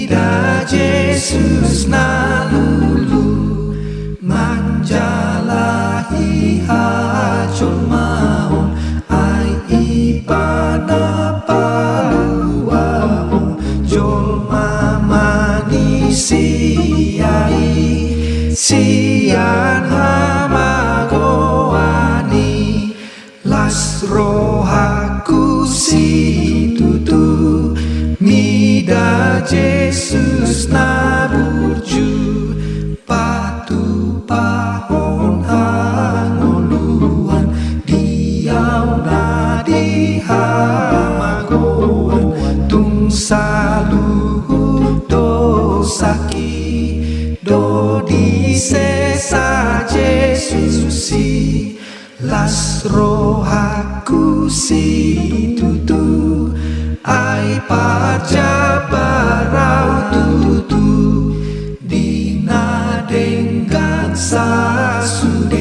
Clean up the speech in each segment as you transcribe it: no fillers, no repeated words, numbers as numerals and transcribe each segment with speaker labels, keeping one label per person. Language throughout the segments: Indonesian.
Speaker 1: Mida Jesus na lulu manjalahi hajol mahon ai ibana paluahon jol mamani sian hamagoani las rohaku si tutu Mida Jesus na burju patu pahon hangoluan diau na di hamagoan tung saluhu dosaki do di sesa Jesusi las rohaku si tutu ai pajabarau tutu dina dengan sasudena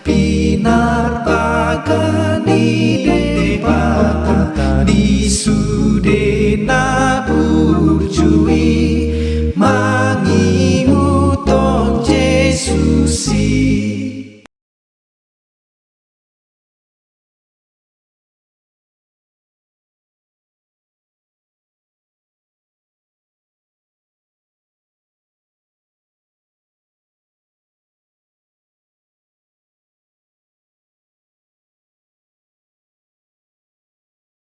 Speaker 1: pinar bagani debata di sude